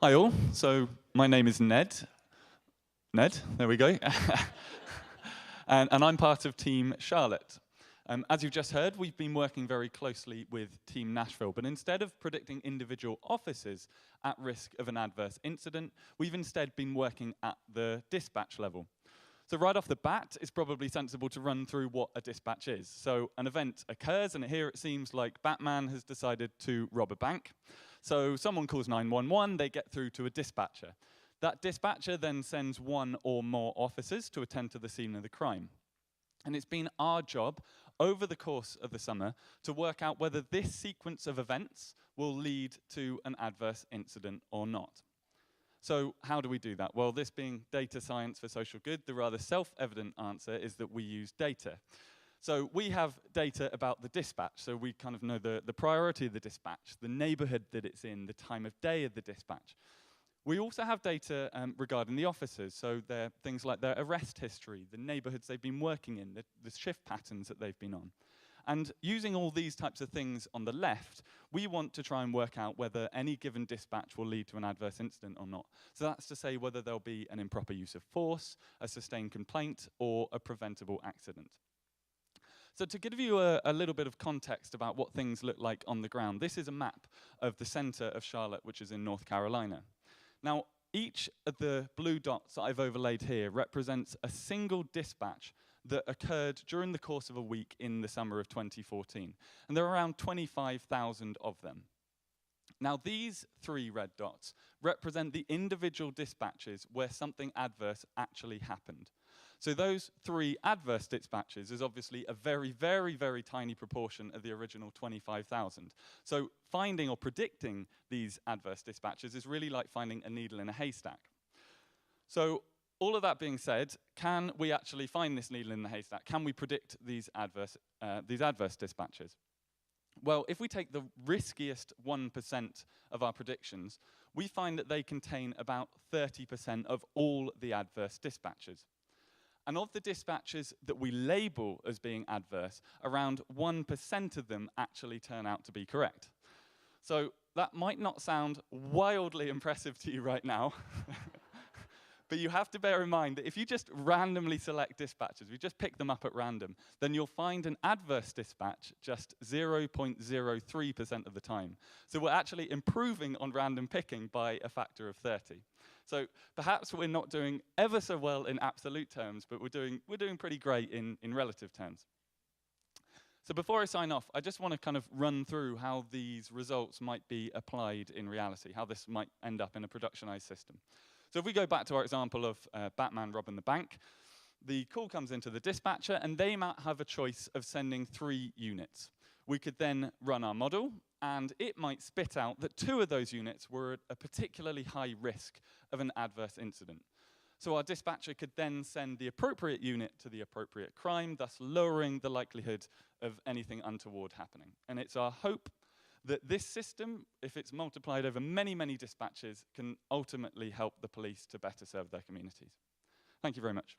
Hi all, so my name is Ned. Ned, there we go. and I'm part of Team Charlotte. As you've just heard, we've been working very closely with Team Nashville, but instead of predicting individual officers at risk of an adverse incident, we've instead been working at the dispatch level. So right off the bat, it's probably sensible to run through what a dispatch is. So an event occurs, and here it seems like Batman has decided to rob a bank. So someone calls 911, they get through to a dispatcher. That dispatcher then sends one or more officers to attend to the scene of the crime. And it's been our job over the course of the summer to work out whether this sequence of events will lead to an adverse incident or not. So how do we do that? Well, this being data science for social good, the rather self-evident answer is that we use data. So we have data about the dispatch, so we kind of know the priority of the dispatch, the neighborhood that it's in, the time of day of the dispatch. We also have data regarding the officers, so things like their arrest history, the neighborhoods they've been working in, the shift patterns that they've been on. And using all these types of things on the left, we want to try and work out whether any given dispatch will lead to an adverse incident or not. So that's to say whether there'll be an improper use of force, a sustained complaint, or a preventable accident. So to give you a little bit of context about what things look like on the ground, this is a map of the center of Charlotte, which is in North Carolina. Now, each of the blue dots that I've overlaid here represents a single dispatch that occurred during the course of a week in the summer of 2014. And there are around 25,000 of them. Now, these three red dots represent the individual dispatches where something adverse actually happened. So those three adverse dispatches is obviously a very, very, very tiny proportion of the original 25,000. So finding or predicting these adverse dispatches is really like finding a needle in a haystack. So all of that being said, can we actually find this needle in the haystack? Can we predict these adverse dispatches? Well, if we take the riskiest 1% of our predictions, we find that they contain about 30% of all the adverse dispatches. And of the dispatches that we label as being adverse, around 1% of them actually turn out to be correct. So that might not sound wildly impressive to you right now, but you have to bear in mind that if you just randomly select dispatches, we just pick them up at random, then you'll find an adverse dispatch just 0.03% of the time. So we're actually improving on random picking by a factor of 30. So perhaps we're not doing ever so well in absolute terms, but we're doing pretty great in relative terms. So before I sign off, I just want to kind of run through how these results might be applied in reality, how this might end up in a productionized system. So if we go back to our example of Batman robbing the bank, the call comes into the dispatcher, and they might have a choice of sending 3 units. We could then run our model, and it might spit out that 2 of those units were at a particularly high risk of an adverse incident. So our dispatcher could then send the appropriate unit to the appropriate crime, thus lowering the likelihood of anything untoward happening. And it's our hope that this system, if it's multiplied over many, many dispatches, can ultimately help the police to better serve their communities. Thank you very much.